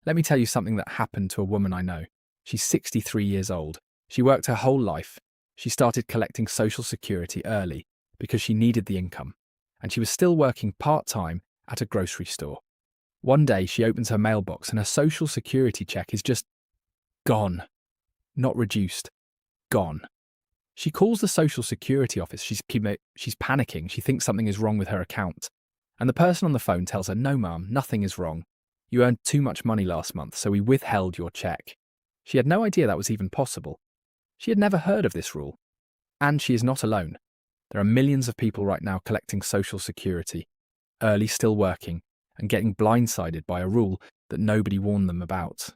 Let me tell you something that happened to a woman I know. She's 63 years old. She worked her whole life. She started collecting Social Security early because she needed the income, and she was still working part-time at a grocery store. One day, she opens her mailbox and her Social Security check is just gone. Not reduced. Gone. She calls the Social Security office. She's panicking. She thinks something is wrong with her account. And the person on the phone tells her, "No, ma'am, nothing is wrong. You earned too much money last month, so we withheld your check." She had no idea that was even possible. She had never heard of this rule. And she is not alone. There are millions of people right now collecting Social Security, early still working, and getting blindsided by a rule that nobody warned them about.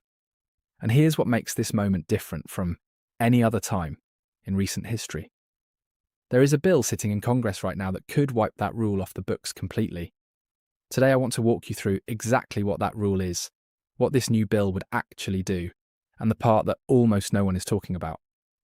And here's what makes this moment different from any other time in recent history. There is a bill sitting in Congress right now that could wipe that rule off the books completely. Today I want to walk you through exactly what that rule is, what this new bill would actually do, and the part that almost no one is talking about.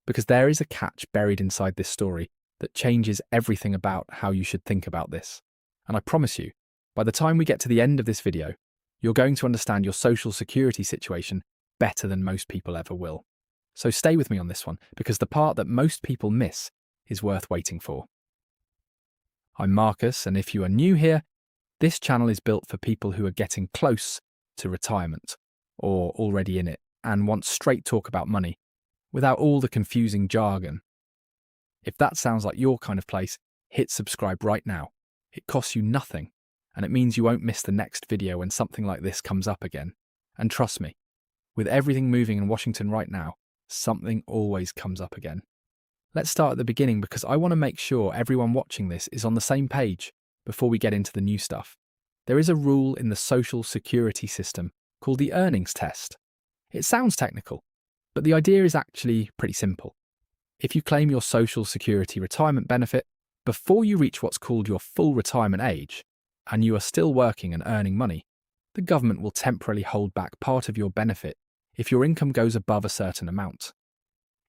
Because there is a catch buried inside this story that changes everything about how you should think about this. And I promise you, by the time we get to the end of this video, you're going to understand your Social Security situation better than most people ever will. So stay with me on this one, because the part that most people miss is worth waiting for. I'm Marcus, and if you are new here, this channel is built for people who are getting close to retirement, or already in it, and want straight talk about money, without all the confusing jargon. If that sounds like your kind of place, hit subscribe right now. It costs you nothing, and it means you won't miss the next video when something like this comes up again. And trust me, with everything moving in Washington right now, something always comes up again. Let's start at the beginning, because I want to make sure everyone watching this is on the same page before we get into the new stuff. There is a rule in the Social Security system called the earnings test. It sounds technical, but the idea is actually pretty simple. If you claim your Social Security retirement benefit before you reach what's called your full retirement age, and you are still working and earning money, the government will temporarily hold back part of your benefit if your income goes above a certain amount.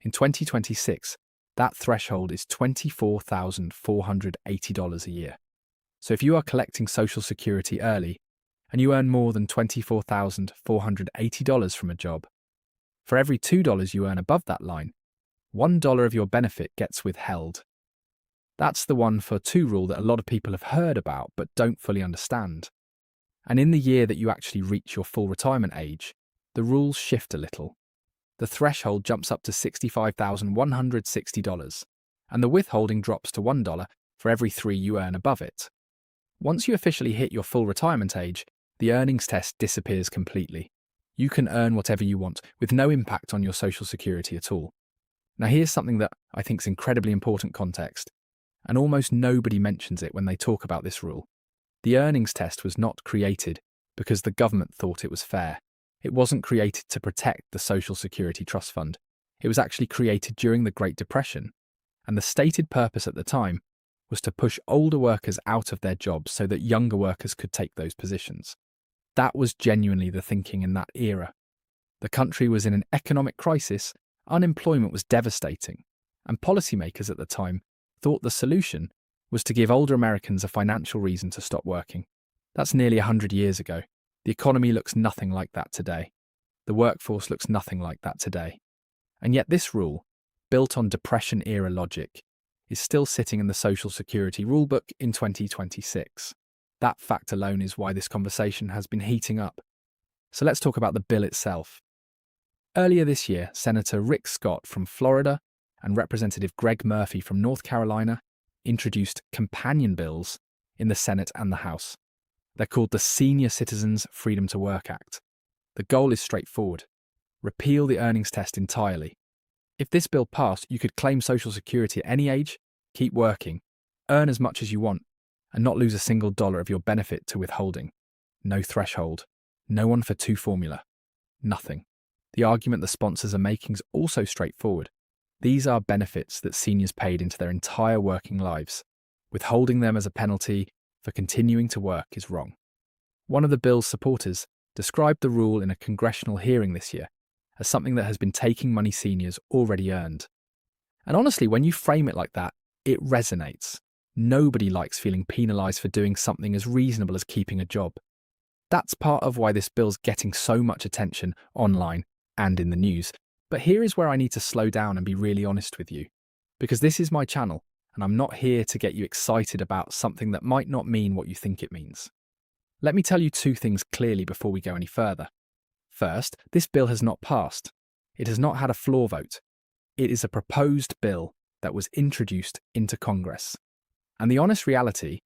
In 2026, that threshold is $24,480 a year. So if you are collecting Social Security early and you earn more than $24,480 from a job, for every $2 you earn above that line, $1 of your benefit gets withheld. That's the 1 for 2 rule that a lot of people have heard about but don't fully understand. And in the year that you actually reach your full retirement age, the rules shift a little. The threshold jumps up to $65,160, and the withholding drops to $1 for every 3 you earn above it. Once you officially hit your full retirement age, the earnings test disappears completely. You can earn whatever you want, with no impact on your Social Security at all. Now here's something that I think is incredibly important context, and almost nobody mentions it when they talk about this rule. The earnings test was not created because the government thought it was fair. It wasn't created to protect the Social Security Trust Fund. It was actually created during the Great Depression, and the stated purpose at the time was to push older workers out of their jobs so that younger workers could take those positions. That was genuinely the thinking in that era. The country was in an economic crisis, unemployment was devastating, and policymakers at the time thought the solution was to give older Americans a financial reason to stop working. That's nearly 100 years ago. The economy looks nothing like that today. The workforce looks nothing like that today. And yet this rule, built on Depression-era logic, is still sitting in the Social Security rulebook in 2026. That fact alone is why this conversation has been heating up. So let's talk about the bill itself. Earlier this year, Senator Rick Scott from Florida and Representative Greg Murphy from North Carolina introduced companion bills in the Senate and the House. They're called the Senior Citizens Freedom to Work Act. The goal is straightforward: repeal the earnings test entirely. If this bill passed, you could claim Social Security at any age, keep working, earn as much as you want, and not lose a single dollar of your benefit to withholding. No threshold. No 1 for 2 formula. Nothing. The argument the sponsors are making is also straightforward. These are benefits that seniors paid into their entire working lives. Withholding them as a penalty for continuing to work is wrong. One of the bill's supporters described the rule in a congressional hearing this year as something that has been taking money seniors already earned. And honestly, when you frame it like that, it resonates. Nobody likes feeling penalised for doing something as reasonable as keeping a job. That's part of why this bill's getting so much attention online and in the news. But here is where I need to slow down and be really honest with you. Because this is my channel, and I'm not here to get you excited about something that might not mean what you think it means. Let me tell you two things clearly before we go any further. First, this bill has not passed. It has not had a floor vote. It is a proposed bill that was introduced into Congress. And the honest reality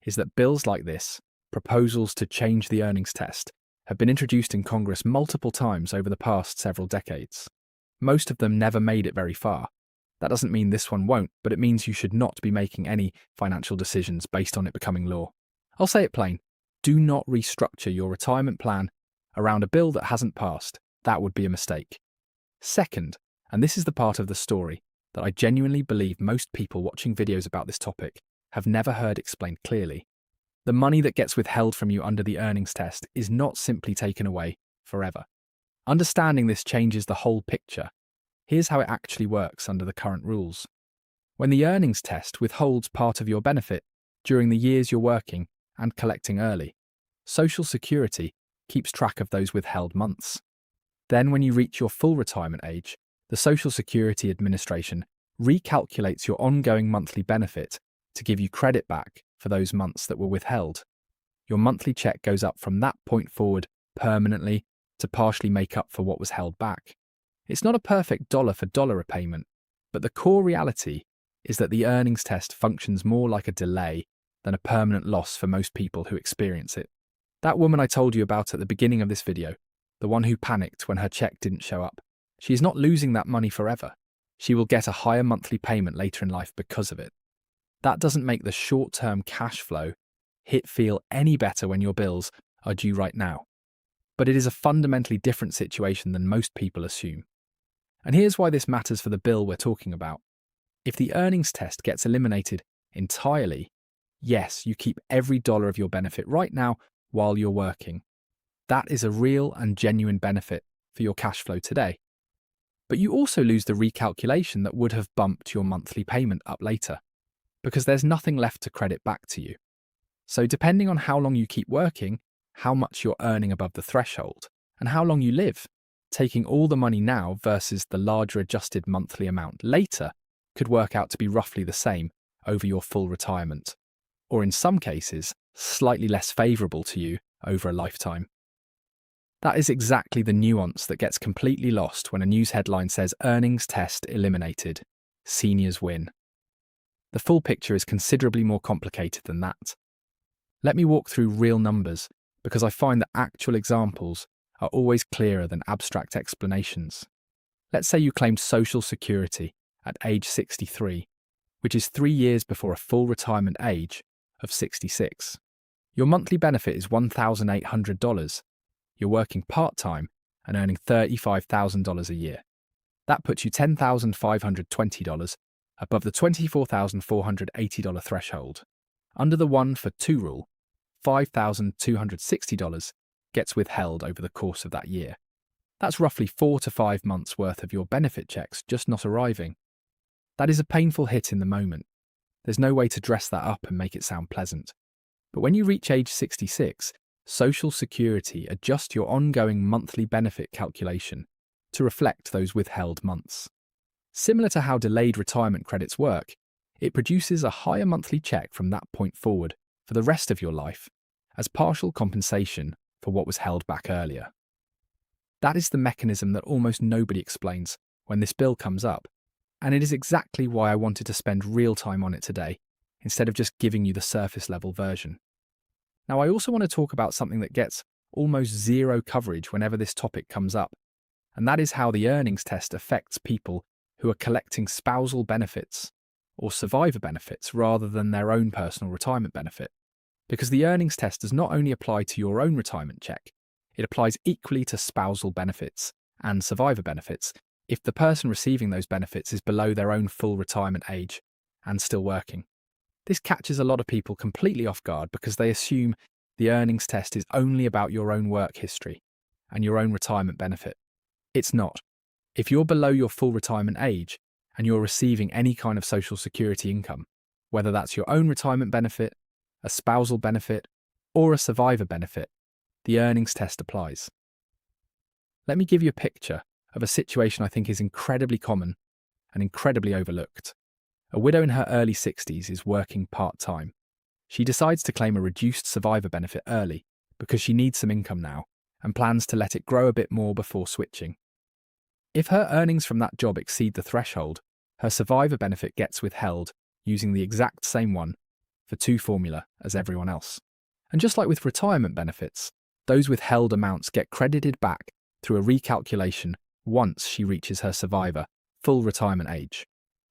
is that bills like this, proposals to change the earnings test, have been introduced in Congress multiple times over the past several decades. Most of them never made it very far. That doesn't mean this one won't, but it means you should not be making any financial decisions based on it becoming law. I'll say it plain. Do not restructure your retirement plan around a bill that hasn't passed. That would be a mistake. Second, and this is the part of the story that I genuinely believe most people watching videos about this topic have never heard explained clearly. The money that gets withheld from you under the earnings test is not simply taken away forever. Understanding this changes the whole picture. Here's how it actually works under the current rules. When the earnings test withholds part of your benefit during the years you're working and collecting early, Social Security keeps track of those withheld months. Then when you reach your full retirement age, the Social Security Administration recalculates your ongoing monthly benefit to give you credit back for those months that were withheld. Your monthly check goes up from that point forward permanently to partially make up for what was held back. It's not a perfect dollar-for-dollar repayment, but the core reality is that the earnings test functions more like a delay than a permanent loss for most people who experience it. That woman I told you about at the beginning of this video, the one who panicked when her check didn't show up, she is not losing that money forever. She will get a higher monthly payment later in life because of it. That doesn't make the short-term cash flow hit feel any better when your bills are due right now. But it is a fundamentally different situation than most people assume. And here's why this matters for the bill we're talking about. If the earnings test gets eliminated entirely, yes, you keep every dollar of your benefit right now while you're working. That is a real and genuine benefit for your cash flow today. But you also lose the recalculation that would have bumped your monthly payment up later, because there's nothing left to credit back to you. So depending on how long you keep working, how much you're earning above the threshold, and how long you live, taking all the money now versus the larger adjusted monthly amount later could work out to be roughly the same over your full retirement, or in some cases, slightly less favourable to you over a lifetime. That is exactly the nuance that gets completely lost when a news headline says earnings test eliminated, seniors win. The full picture is considerably more complicated than that. Let me walk through real numbers, because I find that actual examples are always clearer than abstract explanations. Let's say you claimed Social Security at age 63, which is 3 years before a full retirement age of 66. Your monthly benefit is $1,800. You're working part-time and earning $35,000 a year. That puts you $10,520 above the $24,480 threshold. Under the 1 for 2 rule, $5,260 gets withheld over the course of that year. That's roughly 4 to 5 months worth of your benefit checks just not arriving. That is a painful hit in the moment. There's no way to dress that up and make it sound pleasant. But when you reach age 66, Social Security adjusts your ongoing monthly benefit calculation to reflect those withheld months. Similar to how delayed retirement credits work, it produces a higher monthly check from that point forward for the rest of your life as partial compensation for what was held back earlier. That is the mechanism that almost nobody explains when this bill comes up, and it is exactly why I wanted to spend real time on it today, instead of just giving you the surface level version. Now, I also want to talk about something that gets almost zero coverage whenever this topic comes up, and that is how the earnings test affects people who are collecting spousal benefits or survivor benefits rather than their own personal retirement benefit. Because the earnings test does not only apply to your own retirement check, it applies equally to spousal benefits and survivor benefits if the person receiving those benefits is below their own full retirement age and still working. This catches a lot of people completely off guard because they assume the earnings test is only about your own work history and your own retirement benefit. It's not. If you're below your full retirement age and you're receiving any kind of Social Security income, whether that's your own retirement benefit, a spousal benefit, or a survivor benefit, the earnings test applies. Let me give you a picture of a situation I think is incredibly common and incredibly overlooked. A widow in her early 60s is working part-time. She decides to claim a reduced survivor benefit early because she needs some income now and plans to let it grow a bit more before switching. If her earnings from that job exceed the threshold, her survivor benefit gets withheld using the exact same 1-for-2 formula as everyone else. And just like with retirement benefits, those withheld amounts get credited back through a recalculation once she reaches her survivor full retirement age,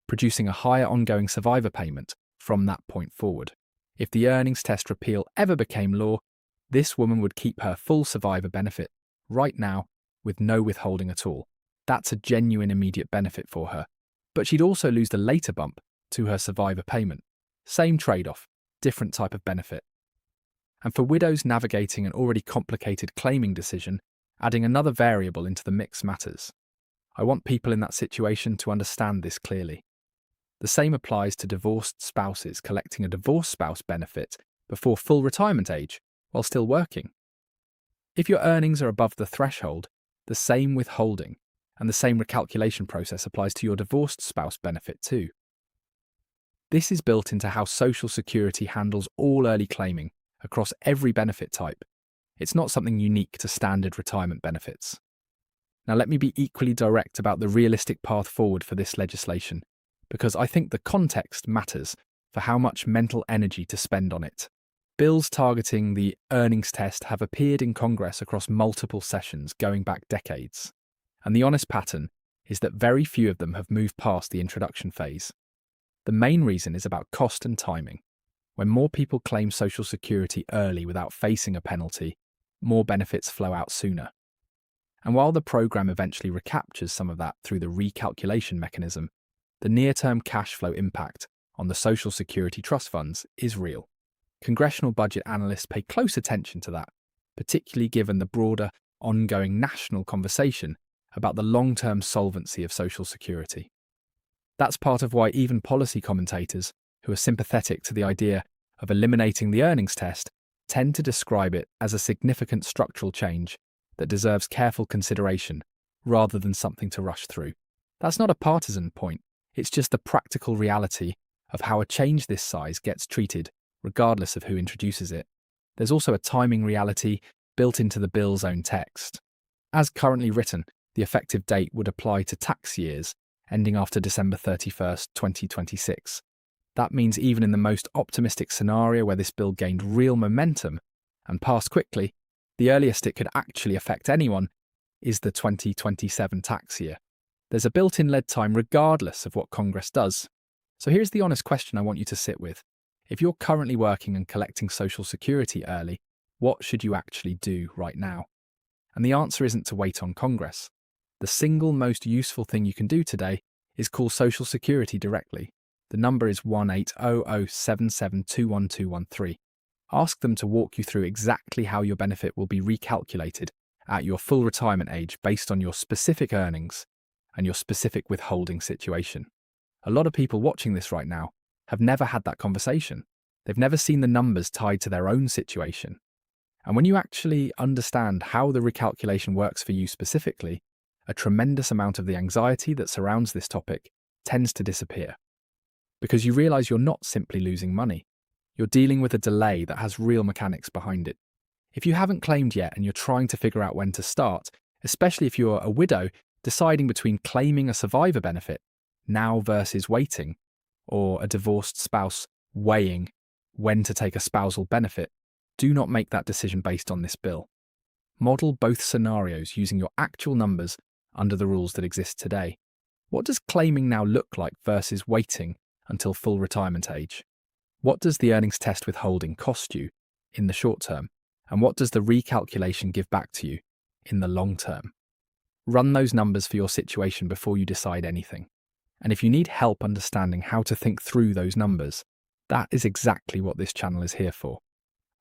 producing a higher ongoing survivor payment from that point forward. If the earnings test repeal ever became law, this woman would keep her full survivor benefit right now with no withholding at all. That's a genuine immediate benefit for her. But she'd also lose the later bump to her survivor payment. Same trade-off, different type of benefit. And for widows navigating an already complicated claiming decision, adding another variable into the mix matters. I want people in that situation to understand this clearly. The same applies to divorced spouses collecting a divorced spouse benefit before full retirement age while still working. If your earnings are above the threshold, the same withholding and the same recalculation process applies to your divorced spouse benefit too. This is built into how Social Security handles all early claiming across every benefit type. It's not something unique to standard retirement benefits. Now let me be equally direct about the realistic path forward for this legislation, because I think the context matters for how much mental energy to spend on it. Bills targeting the earnings test have appeared in Congress across multiple sessions going back decades, and the honest pattern is that very few of them have moved past the introduction phase. The main reason is about cost and timing. When more people claim Social Security early without facing a penalty, more benefits flow out sooner. And while the program eventually recaptures some of that through the recalculation mechanism, the near-term cash flow impact on the Social Security trust funds is real. Congressional budget analysts pay close attention to that, particularly given the broader, ongoing national conversation about the long-term solvency of Social Security. That's part of why even policy commentators who are sympathetic to the idea of eliminating the earnings test tend to describe it as a significant structural change that deserves careful consideration rather than something to rush through. That's not a partisan point, it's just the practical reality of how a change this size gets treated regardless of who introduces it. There's also a timing reality built into the bill's own text. As currently written, the effective date would apply to tax years ending after December 31st, 2026. That means even in the most optimistic scenario where this bill gained real momentum and passed quickly, the earliest it could actually affect anyone is the 2027 tax year. There's a built-in lead time regardless of what Congress does. So here's the honest question I want you to sit with. If you're currently working and collecting Social Security early, what should you actually do right now? And the answer isn't to wait on Congress. The single most useful thing you can do today is call Social Security directly. The number is 1-800-7721-213. Ask them to walk you through exactly how your benefit will be recalculated at your full retirement age based on your specific earnings and your specific withholding situation. A lot of people watching this right now have never had that conversation. They've never seen the numbers tied to their own situation. And when you actually understand how the recalculation works for you specifically, a tremendous amount of the anxiety that surrounds this topic tends to disappear. Because you realize you're not simply losing money. You're dealing with a delay that has real mechanics behind it. If you haven't claimed yet and you're trying to figure out when to start, especially if you're a widow deciding between claiming a survivor benefit now versus waiting, or a divorced spouse weighing when to take a spousal benefit, do not make that decision based on this bill. Model both scenarios using your actual numbers under the rules that exist today. What does claiming now look like versus waiting until full retirement age? What does the earnings test withholding cost you in the short term? And what does the recalculation give back to you in the long term? Run those numbers for your situation before you decide anything. And if you need help understanding how to think through those numbers, that is exactly what this channel is here for.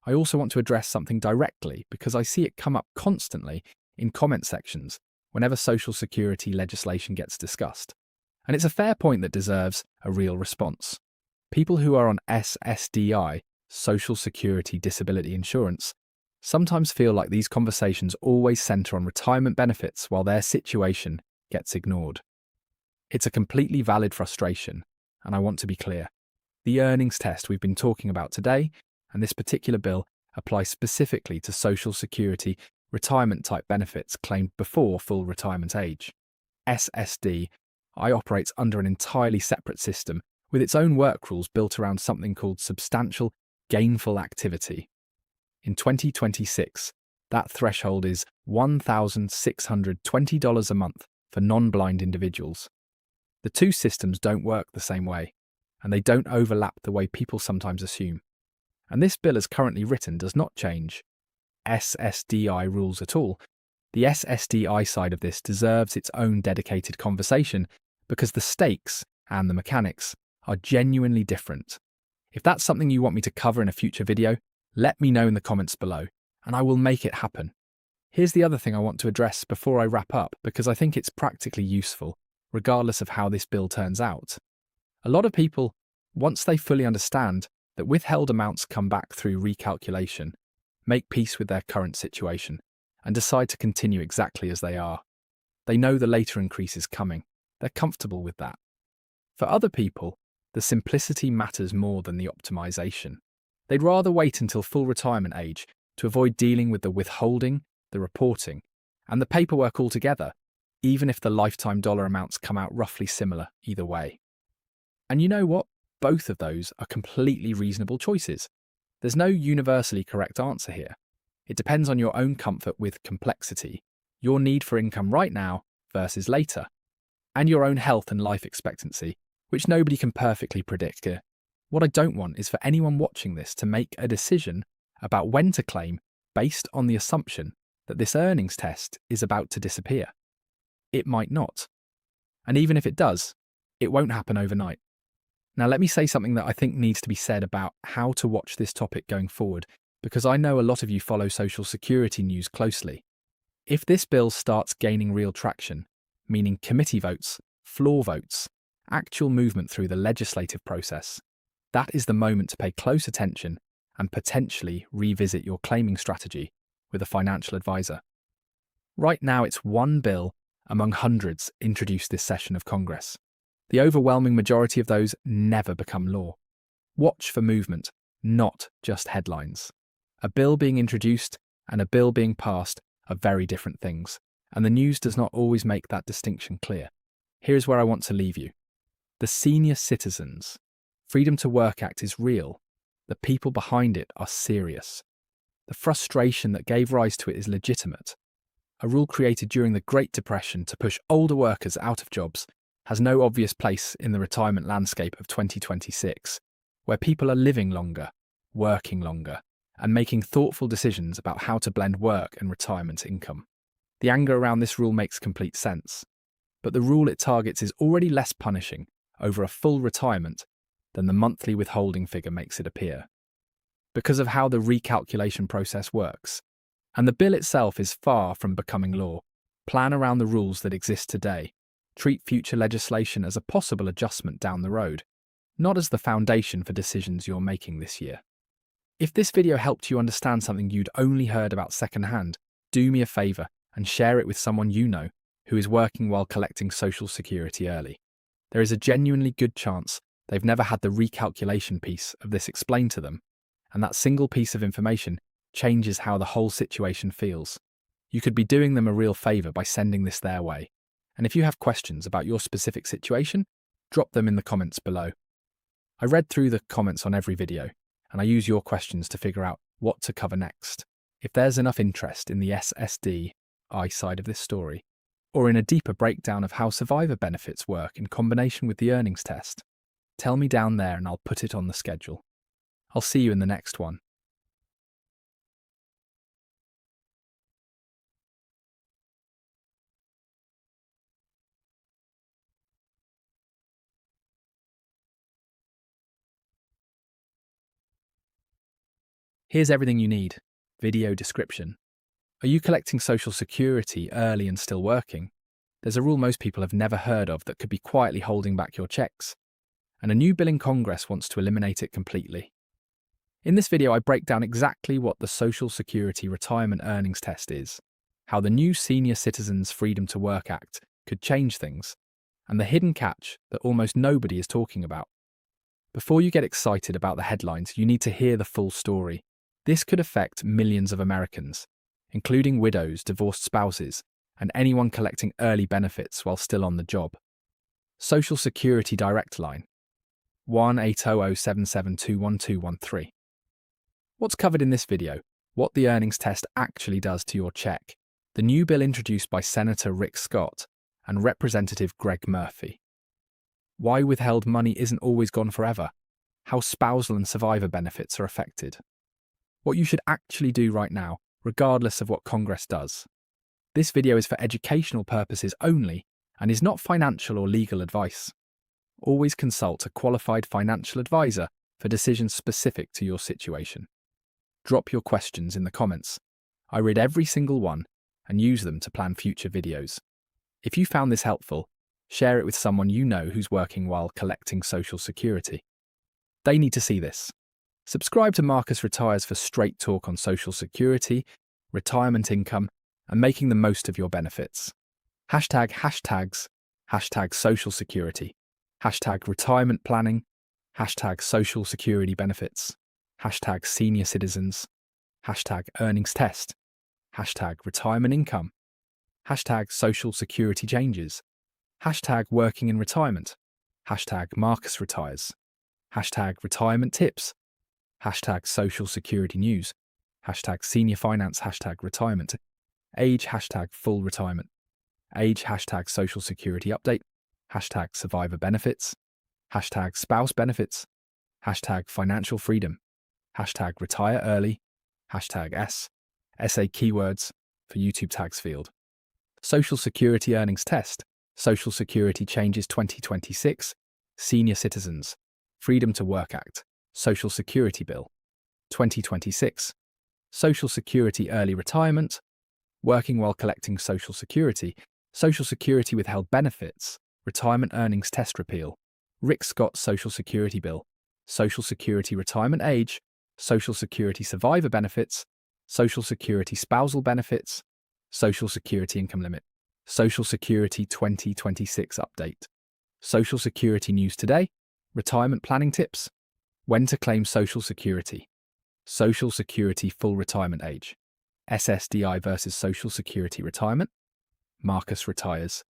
I also want to address something directly because I see it come up constantly in comment sections whenever Social Security legislation gets discussed. And it's a fair point that deserves a real response. People who are on SSDI, Social Security Disability Insurance, sometimes feel like these conversations always center on retirement benefits while their situation gets ignored. It's a completely valid frustration, and I want to be clear. The earnings test we've been talking about today, and this particular bill, applies specifically to Social Security retirement-type benefits claimed before full retirement age. SSDI operates under an entirely separate system with its own work rules built around something called substantial gainful activity. In 2026, that threshold is $1,620 a month for non-blind individuals. The two systems don't work the same way, and they don't overlap the way people sometimes assume. And this bill as currently written does not change SSDI rules at all. The SSDI side of this deserves its own dedicated conversation because the stakes and the mechanics are genuinely different. If that's something you want me to cover in a future video, let me know in the comments below, and I will make it happen. Here's the other thing I want to address before I wrap up because I think it's practically useful, regardless of how this bill turns out. A lot of people, once they fully understand that withheld amounts come back through recalculation, make peace with their current situation, and decide to continue exactly as they are. They know the later increase is coming. They're comfortable with that. For other people, the simplicity matters more than the optimization. They'd rather wait until full retirement age to avoid dealing with the withholding, the reporting, and the paperwork altogether, even if the lifetime dollar amounts come out roughly similar either way. And you know what? Both of those are completely reasonable choices. There's no universally correct answer here. It depends on your own comfort with complexity, your need for income right now versus later, and your own health and life expectancy, which nobody can perfectly predict. What I don't want is for anyone watching this to make a decision about when to claim based on the assumption that this earnings test is about to disappear. It might not. And even if it does, it won't happen overnight. Now, let me say something that I think needs to be said about how to watch this topic going forward, because I know a lot of you follow Social Security news closely. If this bill starts gaining real traction, meaning committee votes, floor votes, actual movement through the legislative process, that is the moment to pay close attention and potentially revisit your claiming strategy with a financial advisor. Right now, it's one bill among hundreds introduced this session of Congress. The overwhelming majority of those never become law. Watch for movement, not just headlines. A bill being introduced and a bill being passed are very different things, and the news does not always make that distinction clear. Here's where I want to leave you. The senior citizens Freedom to Work Act is real. The people behind it are serious. The frustration that gave rise to it is legitimate. A rule created during the Great Depression to push older workers out of jobs has no obvious place in the retirement landscape of 2026, where people are living longer, working longer, and making thoughtful decisions about how to blend work and retirement income. The anger around this rule makes complete sense, but the rule it targets is already less punishing over a full retirement than the monthly withholding figure makes it appear, because of how the recalculation process works. And the bill itself is far from becoming law. Plan around the rules that exist today. Treat future legislation as a possible adjustment down the road, not as the foundation for decisions you're making this year. If this video helped you understand something you'd only heard about secondhand, do me a favour and share it with someone you know who is working while collecting Social Security early. There is a genuinely good chance they've never had the recalculation piece of this explained to them, and that single piece of information changes how the whole situation feels. You could be doing them a real favour by sending this their way. And if you have questions about your specific situation, drop them in the comments below. I read through the comments on every video, and I use your questions to figure out what to cover next. If there's enough interest in the SSDI side of this story, or in a deeper breakdown of how survivor benefits work in combination with the earnings test, tell me down there and I'll put it on the schedule. I'll see you in the next one. Here's everything you need. Video description. Are you collecting Social Security early and still working? There's a rule most people have never heard of that could be quietly holding back your checks, and a new bill in Congress wants to eliminate it completely. In this video, I break down exactly what the Social Security Retirement Earnings Test is, how the new Senior Citizens Freedom to Work Act could change things, and the hidden catch that almost nobody is talking about. Before you get excited about the headlines, you need to hear the full story. This could affect millions of Americans, including widows, divorced spouses, and anyone collecting early benefits while still on the job. Social Security Direct Line 1-800-772-1213. What's covered in this video? What the earnings test actually does to your check. The new bill introduced by Senator Rick Scott and Representative Greg Murphy. Why withheld money isn't always gone forever. How spousal and survivor benefits are affected. What you should actually do right now, regardless of what Congress does. This video is for educational purposes only and is not financial or legal advice. Always consult a qualified financial advisor for decisions specific to your situation. Drop your questions in the comments. I read every single one and use them to plan future videos. If you found this helpful, share it with someone you know who's working while collecting Social Security. They need to see this. Subscribe to Marcus Retires for straight talk on Social Security, retirement income, and making the most of your benefits. Hashtags, hashtag Social Security, hashtag retirement planning, hashtag Social Security benefits, hashtag senior citizens, hashtag earnings test, hashtag retirement income, hashtag Social Security changes, hashtag working in retirement, hashtag Marcus Retires, hashtag retirement tips, hashtag Social Security news, hashtag senior finance, hashtag retirement, age, hashtag full retirement, age, hashtag Social Security update, hashtag survivor benefits, hashtag spouse benefits, hashtag financial freedom, hashtag retire early, hashtag SA keywords for YouTube tags field. Social Security earnings test, Social Security changes 2026, Senior Citizens, Freedom to Work Act, Social Security Bill, 2026, Social Security early retirement, working while collecting Social Security, Social Security withheld benefits, retirement earnings test repeal, Rick Scott Social Security Bill, Social Security retirement age, Social Security survivor benefits, Social Security spousal benefits, Social Security income limit, Social Security 2026 update, Social Security news today, retirement planning tips, when to claim Social Security, Social Security full retirement age, SSDI versus Social Security retirement, Marcus Retires.